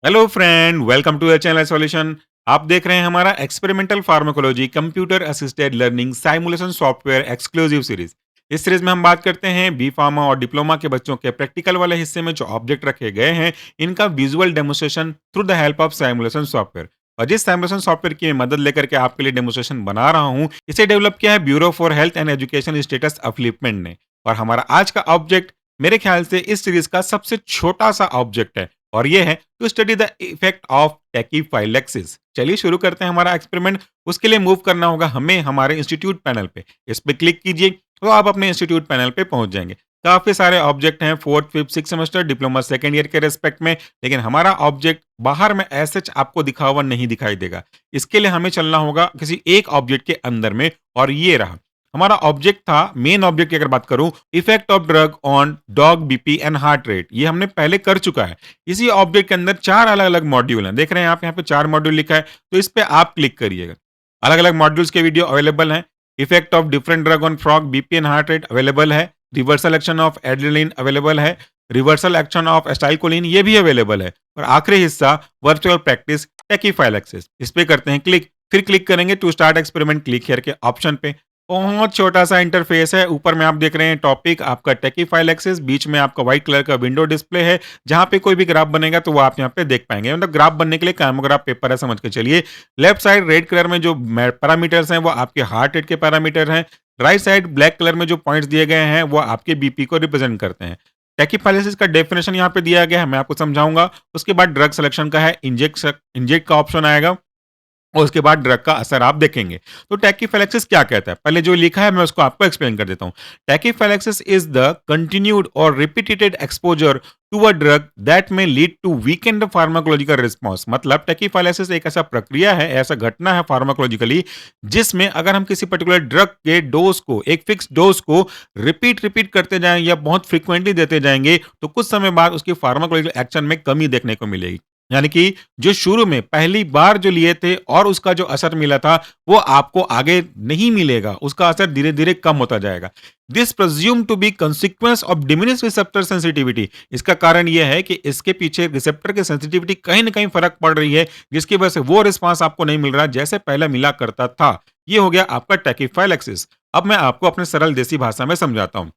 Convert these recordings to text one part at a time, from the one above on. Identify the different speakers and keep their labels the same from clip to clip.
Speaker 1: Hello friend, welcome to the channel solution. आप देख रहे हैं हमारा experimental pharmacology computer assisted learning simulation software exclusive series. इस सीरीज में हम बात करते हैं बी फार्मा और डिप्लोमा के बच्चों के प्रैक्टिकल वाले हिस्से में जो ऑब्जेक्ट रखे गए हैं, इनका visual demonstration through the help of simulation software. और जिस साइमुलेशन सॉफ्टवेयर की मैं मदद लेकर के आपके लिए डेमोस्ट्रेशन बना रहा हूँ, इसे डेवलप किया है bureau for health and education status upliftment ने। और हमारा आज का ऑब्जेक्ट मेरे ख्याल से इस सीरीज का सबसे छोटा सा ऑब्जेक्ट है, और ये है to study the effect of tachyphylaxis. चलिए शुरू करते हैं हमारा एक्सपेरिमेंट। उसके लिए मूव करना होगा हमें हमारे इंस्टीट्यूट पैनल पे। इस पे क्लिक कीजिए तो आप अपने इंस्टीट्यूट पैनल पे पहुंच जाएंगे। काफी सारे ऑब्जेक्ट हैं, fourth fifth six semester diploma second year के रेस्पेक्ट में, लेकिन हमारा ऑब्जेक्ट बाहर में ऐसे आपको दिखा हुआ नहीं दिखाई देगा। इसके लिए हमें चलना होगा किसी एक ऑब्जेक्ट के अंदर में, और ये रहा हमारा ऑब्जेक्ट था। मेन ऑब्जेक्ट की अगर बात करूं, effect of drug on dog BP and heart rate, ये हमने पहले कर चुका है। इसी ऑब्जेक्ट के अंदर चार अलग अलग मॉड्यूल हैं, देख रहे हैं आप यहाँ पे चार मॉड्यूल लिखा है, तो इस पे आप क्लिक करिएगा। अलग अलग मॉड्यूल्स के वीडियो अवेलेबल हैं। Effect of different drug on frog BP and heart rate available है। Reversal action of adrenaline available है। रिवर्सल एक्शन ऑफ एस्टाइलकोलिन ये भी अवेलेबल है। और आखिरी हिस्सा वर्चुअल प्रैक्टिस टैकीफाइलैक्सिस, इस पे करते हैं क्लिक। फिर क्लिक करेंगे to start experiment click here के ऑप्शन पे। बहुत छोटा-सा इंटरफ़ेस है। ऊपर में आप देख रहे हैं टॉपिक आपका टैकीफाइलैक्सिस, बीच में आपका व्हाइट कलर का विंडो डिस्प्ले है, जहाँ पे कोई भी ग्राफ बनेगा तो वो आप यहाँ पे देख पाएँगे। मतलब ग्राफ बनने के लिए कामोग्राफ पेपर है, समझ के चलिए। लेफ्ट साइड रेड कलर में जो पैरामीटर्स हैं वो आपके हार्ट रेट के पैरामीटर हैं। राइट साइड ब्लैक कलर में जो पॉइंट्स दिए गए हैं वो आपके बीपी को रिप्रेजेंट करते हैं। टैकीफाइलैक्सिस का डेफिनिशन यहाँ पे दिया गया है, मैं आपको समझाऊँगा। उसके बाद ड्रग सिलेक्शन का है, इंजेक्ट का ऑप्शन आएगा। और उसके बाद ड्रग का असर आप देखेंगे। तो टैकीफिलैक्सिस क्या कहता है? पहले जो लिखा है मैं उसको आपको एक्सप्लेन कर देता हूँ। टैकीफिलैक्सिस इज़ द कंटिन्यूड और repeated exposure to a drug that में lead to weaken the pharmacological response. मतलब टैकीफिलैक्सिस एक ऐसा प्रक्रिया है, ऐसा घटना है फार्माकोलॉजिकली, जिसमें अगर हम किसी पर्टिकुलर ड्रग के डोज़ को, एक फिक्स डोज़ को रिपीट करते जाएँ या बहुत फ्रीक्वेंटली देते जाएँगे, तो कुछ समय बाद उसकी फार्माकोलॉजिकल एक्शन में कमी देखने को मिलेगी। यानी कि जो शुरू में पहली बार जो लिए थे और उसका जो असर मिला था, वो आपको आगे नहीं मिलेगा, उसका असर धीरे-धीरे कम होता जाएगा। This presume to be consequence of diminished receptor sensitivity. इसका कारण ये है कि इसके पीछे रिसेप्टर की सेंसिटिविटी कहीं न कहीं फ़र्क पड़ रही है, जिसकी वजह से वो रिस्पॉन्स आपको नहीं मिल रहा जैसे पहले मिला करता था। ये हो गया आपका टैकीफाइलैक्सिस। अब मैं आपको अपने सरल देसी भाषा में समझाता हूँ।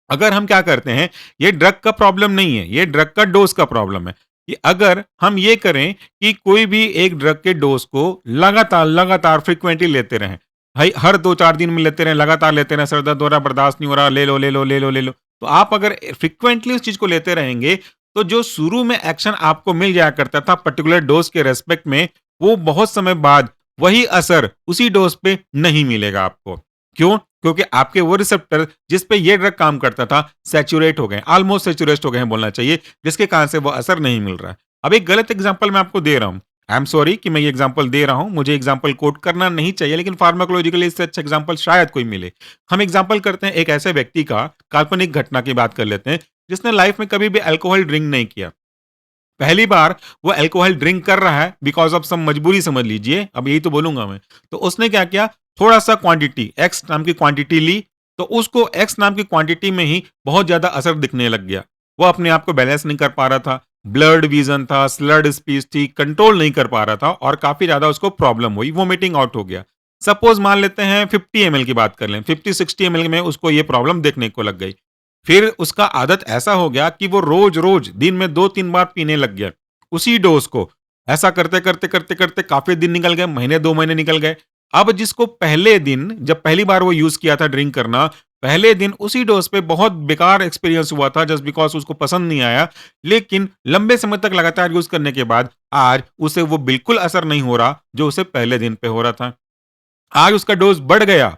Speaker 1: अगर हम क्या करते हैं, ये ड्रग का प्रॉब्लम नहीं है, ये ड्रग का डोज़ का प्रॉब्लम है। कि अगर हम ये करें कि कोई भी एक ड्रग के डोज़ को लगातार फ्रीक्वेंटली लेते रहें, भाई हर 2-4 दिन में लेते रहें, लगातार लेते रहें, सर दर्द हो रहा है, बर्दाश्त नहीं हो रहा, ले लो। तो आप अगर फ्रीक्वेंटली उस चीज़ को लेते रहेंगे, तो जो शुरू में एक्शन आपको मिल जाया करता था पर्टिकुलर डोज़ के रिस्पेक्ट में, वो बहुत समय बाद वही असर उसी डोज़ पे नहीं मिलेगा आपको। क्यों? क्योंकि आपके वो रिसेप्टर जिस पे ये ड्रग काम करता था, सैचुरेट हो गए हैं, ऑलमोस्ट सैचुरेट हो गए हैं बोलना चाहिए, जिसके कारण से वो असर नहीं मिल रहा है। अब एक गलत एग्जांपल मैं आपको दे रहा हूँ। आई एम सॉरी कि मैं ये एग्जांपल दे रहा हूँ, मुझे एग्जांपल कोट करना नहीं चाहिए, लेकिन फार्माकोलॉजिकली इससे अच्छा एग्जांपल शायद कोई मिले। हम एग्जांपल करते हैं एक ऐसे व्यक्ति का, काल्पनिक घटना की बात कर लेते हैं, जिसने लाइफ में कभी भी अल्कोहल ड्रिंक नहीं किया। पहली बार वो अल्कोहल ड्रिंक कर रहा है बिकॉज़ ऑफ सम मजबूरी समझ लीजिए, अब यही तो बोलूँगा मैं। तो उसने क्या किया, थोड़ा-सा क्वांटिटी, एक्स नाम की क्वांटिटी ली, तो उसको एक्स नाम की क्वांटिटी में ही बहुत ज़्यादा असर दिखने लग गया। वो अपने आप को बैलेंस नहीं कर पा रहा था, ब्लर्ड विज़न था, स्लर्ड स्पीच थी, कंट्रोल नहीं कर पा रहा था और काफ़ी ज़्यादा उसको प्रॉब्लम हुई, वोमिटिंग आउट हो गया। सपोज़ मान लेते हैं 50 एमएल की बात कर लें, 50-60 एमएल में उसको ये प्रॉब्लम देखने को लग गई। फिर उसका आदत ऐसा हो गया कि वो रोज-रोज दिन में 2-3 बार पीने लग गया, उसी डोज़ को। ऐसा करते-करते काफ़ी दिन निकल गए, महीने 2 महीने निकल गए। अब जिसको पहले दिन जब पहली बार वो यूज़ किया था ड्रिंक करना, पहले दिन उसी डोज़ पे बहुत बेकार एक्सपीरियंस हुआ था जस्ट बिकॉज़ उसको पसंद नहीं आया। लेकिन लंबे समय तक लगातार यूज़ करने के बाद आज उसे वो बिल्कुल असर नहीं हो रहा, जो उसे पहले दिन पे हो रहा था। आज उसका डोज़ बढ़ गया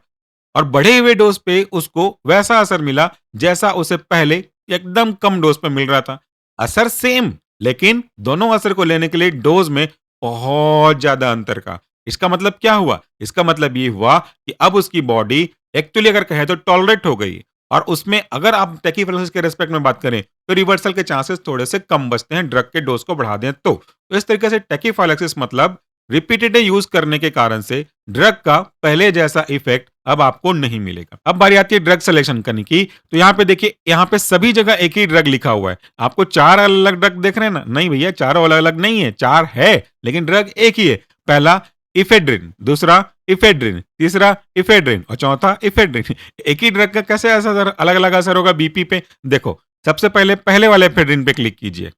Speaker 1: और बढ़े हुए डोज़ पे उसको वैसा असर मिला जैसा उसे पहले एकदम कम डोज़ पे मिल रहा था। असर सेम, लेकिन दोनों असर को लेने के लिए डोज़ में बहुत ज़्यादा अंतर का। इसका मतलब क्या हुआ? इसका मतलब ये हुआ कि अब उसकी बॉडी एक्चुअली अगर कहें तो टॉलरेट हो गई, और उसमें अगर आप टैकीफिलैक्सिस के रिस्पेक्ट में बात करें तो रिवर्सल के चांसेस थोड़े से कम बचते हैं ड्रग के डोज़ को बढ़ा दें तो। तो इस तरीके से टैकीफिलैक्सिस मतलब रिपीटेड यूज करने के कारण से ड्रग का पहले जैसा इफेक्ट अब आपको नहीं मिलेगा। अब बारी आती है ड्रग सिलेक्शन करने की, तो यहाँ पे देखिए, यहाँ पे सभी जगह एक ही ड्रग लिखा हुआ है। आपको 4 अलग-अलग ड्रग देख रहे हैं ना? नहीं भैया, चारों अलग-अलग नहीं है, 4 है, लेकिन ड्रग एक ही है। पहला इफेड्रिन, दूसरा इफेड्रिन, तीसरा इफेड्रिन और चौथा इफेड्रिन। एक ही ड्रग का कैसे असर अलग-अलग असर होगा बीपी पे? देखो, सबसे पहले पहले वाले इफेड्रिन पे क्लिक कीजिए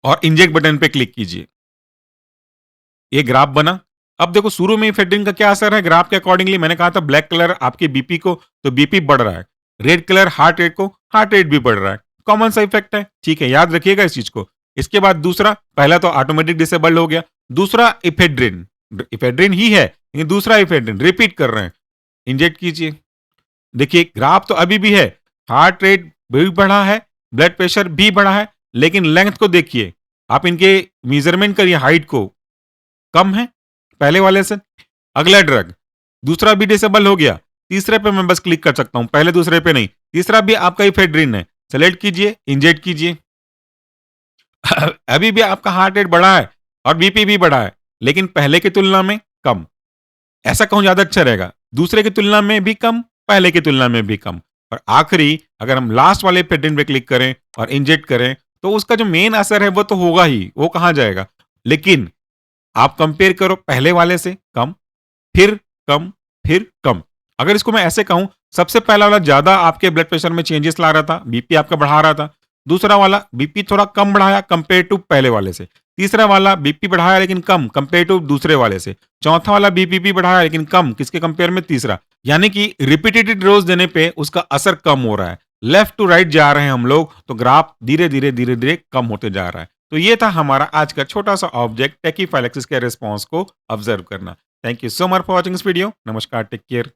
Speaker 1: और इंजेक्ट बटन पे क्लिक कीजिए। ये ग्राफ बना। अब देखो, शुरू में इफेड्रिन का क्या असर है ग्राफ के अकॉर्डिंगली? मैंने कहा था ब्लैक कलर आपके बीपी को, तो बीपी बढ़ रहा है। रेड कलर हार्ट रेट को, हार्ट रेट भी बढ़ रहा है। कॉमन सा इफेक्ट है, ठीक है, याद रखिएगा इस चीज को। इसके बाद दूसरा, पहला तो ऑटोमेटिक डिसेबल्ड हो गया, दूसरा इफेड्रिन, इफेड्रिन ही है लेकिन दूसरा इफेड्रिन रिपीट कर रहे हैं, इंजेक्ट कीजिए। देखिए ग्राफ तो अभी भी है, हार्ट रेट भी बढ़ा है, ब्लड प्रेशर भी बढ़ा है, लेकिन लेंथ को देखिए, आप इनके मेजरमेंट करिए हाइट को, कम है पहले वाले से। अगला ड्रग, दूसरा भी डिसेबल हो गया, तीसरे पे मैं बस क्लिक कर सकता हूं, पहले दूसरे पे नहीं। तीसरा भी आपका इफेड्रिन है, सेलेक्ट कीजिए, इंजेक्ट कीजिए। अभी भी आपका हार्ट रेट बढ़ा है और बीपी भी बढ़ा है, लेकिन पहले की तुलना में कम। ऐसा कहूं ज्यादा अच्छा रहेगा, दूसरे की तुलना में भी कम, पहले की तुलना में भी कम। और आखिरी, अगर हम लास्ट वाले इफेड्रिन पे क्लिक करें और इंजेक्ट करें, तो उसका जो मेन असर है वो तो होगा ही, वो कहां जाएगा। लेकिन आप कंपेयर करो पहले वाले से, कम, फिर कम, फिर कम। अगर इसको मैं ऐसे कहूं, सबसे पहला वाला ज्यादा आपके ब्लड प्रेशर में चेंजेस ला रहा था, बीपी आपका बढ़ा रहा था। दूसरा वाला बीपी थोड़ा कम बढ़ाया कंपेयर टू पहले वाले से। तीसरा वाला बीपी बढ़ाया लेकिन कम कंपेयर टू दूसरे वाले से। चौथा वाला बीपी भी बढ़ाया लेकिन कम, किसके कंपेयर में? तीसरा। यानी कि रिपीटेड डोज देने पे उसका असर कम हो रहा है। लेफ्ट टू राइट जा रहे हैं हम लोग, तो ग्राफ धीरे धीरे धीरे धीरे कम होते जा रहा है। तो ये था हमारा आज का छोटा सा ऑब्जेक्ट, टेकीफाइलेक्सिस के रिस्पॉन्स को ऑब्जर्व करना। Thank you so much for watching this video. नमस्कार, टेक केयर।